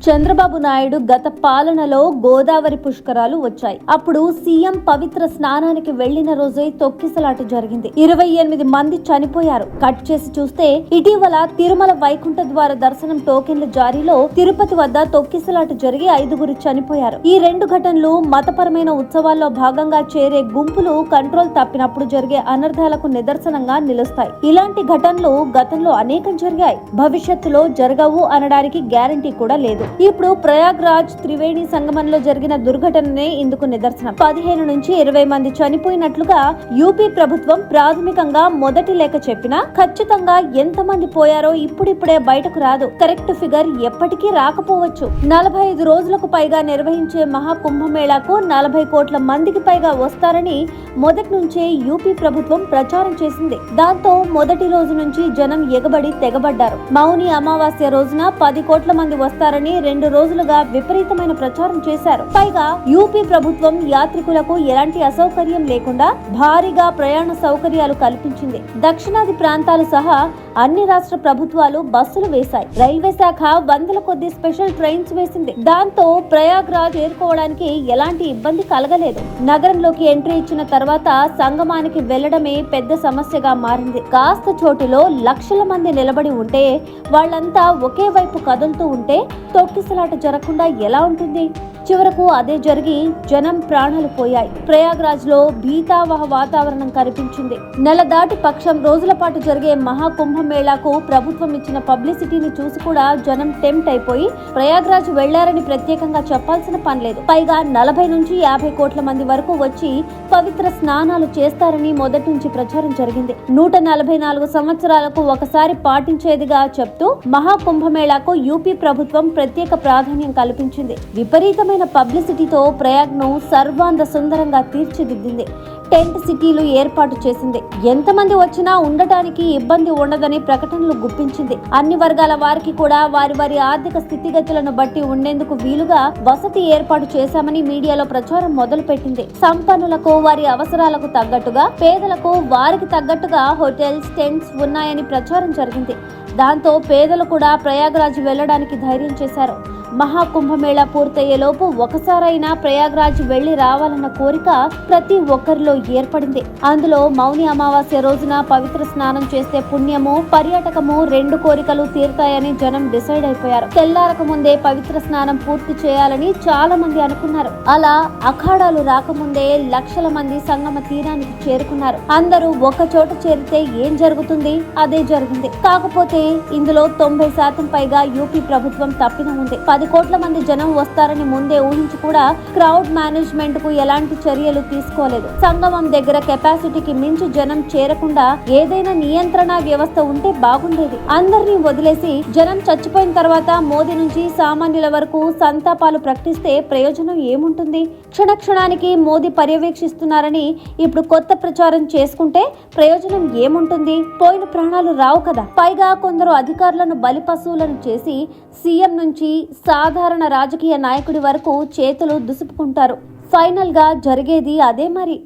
చంద్రబాబు నాయుడు గత పాలనలో గోదావరి పుష్కరాలు వచ్చాయి. అప్పుడు సీఎం పవిత్ర స్నానానికి వెళ్లిన రోజే తొక్కిసలాట జరిగింది. 28 మంది చనిపోయారు. కట్ చేసి చూస్తే ఇటీవల తిరుమల వైకుంఠ ద్వార దర్శనం టోకెన్ల జారీలో తిరుపతి వద్ద తొక్కిసలాట జరిగి 5గురు చనిపోయారు. ఈ రెండు ఘటనలు మతపరమైన ఉత్సవాల్లో భాగంగా చేరే గుంపులు కంట్రోల్ తప్పినప్పుడు జరిగే అనర్థాలకు నిదర్శనంగా నిలుస్తాయి. ఇలాంటి ఘటనలు గతంలో అనేకం జరిగాయి. భవిష్యత్తులో జరగవు అనడానికి గ్యారంటీ కూడా లేదు. ఇప్పుడు ప్రయాగ్రాజ్ త్రివేణి సంగమంలో జరిగిన దుర్ఘటననే ఇందుకు నిదర్శనం. 15 నుంచి 20 మంది చనిపోయినట్లుగా యూపీ ప్రభుత్వం ప్రాథమికంగా మొదటి లేఖ చెప్పినా ఖచ్చితంగా ఎంతమంది పోయారో ఇప్పుడిప్పుడే బయటకు రాదు. కరెక్ట్ ఫిగర్ ఎప్పటికీ రాకపోవచ్చు. 45 రోజులకు పైగా నిర్వహించే మహాకుంభమేళాకు 40 కోట్ల మందికి పైగా వస్తారని మొదటి నుంచే యూపీ ప్రభుత్వం ప్రచారం చేసింది. దాంతో మొదటి రోజు నుంచి జనం ఎగబడి తెగబడ్డారు. మౌని అమావాస్య రోజున 10 కోట్ల మంది వస్తారని 2 రోజులుగా విపరీతమైన ప్రచారం చేశారు. పైగా యూపీ ప్రభుత్వం యాత్రికులకు ఎలాంటి అసౌకర్యం లేకుండా భారీగా ప్రయాణ సౌకర్యాలు కల్పించింది. దక్షిణాది ప్రాంతాలు సహా అన్ని రాష్ట్ర ప్రభుత్వాలు బస్సులు వేశాయి. రైల్వే శాఖ వందల కొద్ది స్పెషల్ ట్రైన్స్ వేసింది. దాంతో ప్రయాగ్రాజ్ చేరుకోవడానికి ఎలాంటి ఇబ్బంది కలగలేదు. నగరంలోకి ఎంట్రీ ఇచ్చిన తర్వాత సంగమానికి వెళ్లడమే పెద్ద సమస్యగా మారింది. కాస్త చోటులో లక్షల మంది నిలబడి ఉంటే వాళ్ళంతా ఒకే వైపు కదులుతూ ఉంటే తొక్కిసలాట జరగకుండా ఎలా ఉంటుంది? చివరకు అదే జరిగి జనం ప్రాణాలు పోయాయి. ప్రయాగ్రాజ్ లో భీతావహ వాతావరణం కనిపించింది. నెల దాటి పక్షం రోజుల పాటు జరిగే మహాకుంభమేళాకు ప్రభుత్వం ఇచ్చిన పబ్లిసిటీని చూసి కూడా జనం టెంప్ట్ అయిపోయి ప్రయాగ్రాజ్ వెళ్లారని ప్రత్యేకంగా చెప్పాల్సిన పని లేదు. పైగా 40 నుంచి 50 కోట్ల మంది వరకు వచ్చి పవిత్ర స్నానాలు చేస్తారని మొదటి నుంచి ప్రచారం జరిగింది. 144 సంవత్సరాలకు ఒకసారి పాటించేదిగా చెప్తూ మహాకుంభమేళాకు యూపీ ప్రభుత్వం ప్రత్యేక ప్రాధాన్యం కల్పించింది. విపరీతమైన పబ్లిసిటీతో ప్రయాగ్ ను సర్వాంగ సుందరంగా తీర్చిదిద్దింది. టెంట్ సిటీలు ఏర్పాటు చేసింది. ఎంతమంది వచ్చినా ఉండటానికి ఇబ్బంది ఉండదని ప్రకటనలు గుప్పించింది. అన్ని వర్గాల వారికి కూడా వారి వారి ఆర్థిక స్థితిగతులను బట్టి ఉండేందుకు వీలుగా వసతి ఏర్పాటు చేశామని మీడియాలో ప్రచారం మొదలుపెట్టింది. సంపన్నులకు వారి అవసరాలకు తగ్గట్టుగా, పేదలకు వారికి తగ్గట్టుగా హోటల్స్, టెంట్స్ ఉన్నాయని ప్రచారం జరిగింది. దాంతో పేదలు కూడా ప్రయాగ్రాజ్ వెళ్లడానికి ధైర్యం చేశారు. మహాకుంభమేళా పూర్తయ్యేలోపు ఒకసారైనా ప్రయాగ్రాజ్ వెళ్లి రావాలన్న కోరిక ప్రతి ఒక్కరిలో ఏర్పడింది. అందులో మౌని అమావాస్య రోజున పవిత్ర స్నానం చేస్తే పుణ్యము, పర్యాటకము 2 కోరికలు తీరుతాయని జనం డిసైడ్ అయిపోయారు. తెల్లారక ముందే పవిత్ర స్నానం పూర్తి చేయాలని చాలా మంది అనుకున్నారు. అలా అఖాడాలు రాకముందే లక్షల మంది సంగమ తీరానికి చేరుకున్నారు. అందరూ ఒక చోట చేరితే ఏం జరుగుతుంది? అదే జరిగింది. కాకపోతే ఇందులో 90% పైగా యూపీ ప్రభుత్వం తప్పిదం ఉంది. 10 కోట్ల మంది జనం వస్తారని ముందే ఊహించి కూడా క్రౌడ్ మేనేజ్మెంట్ కు ఎలాంటి చర్యలు తీసుకోలేదు. సంగమం దగ్గర కెపాసిటీకి మించి జనం చేరకుండా ఏదైనా నియంత్రణ వ్యవస్థ ఉంటే బాగుండేది. అందరినీ వదిలేసి జనం చచ్చిపోయిన తర్వాత మోదీ నుంచి సామాన్యుల వరకు సంతాపాలు ప్రకటిస్తే ప్రయోజనం ఏముంటుంది? క్షణక్షణానికి మోదీ పర్యవేక్షిస్తున్నారని ఇప్పుడు కొత్త ప్రచారం చేసుకుంటే ప్రయోజనం ఏముంటుంది? పోయిన ప్రాణాలు రావు కదా. పైగా కొందరు అధికారులను బలిపశువులను చేసి సీఎం నుంచి సాధారణ రాజకీయ నాయకుడి వరకు చేతులు దుసుపుకుంటారు. ఫైనల్ గా జరిగేది అదే మరి.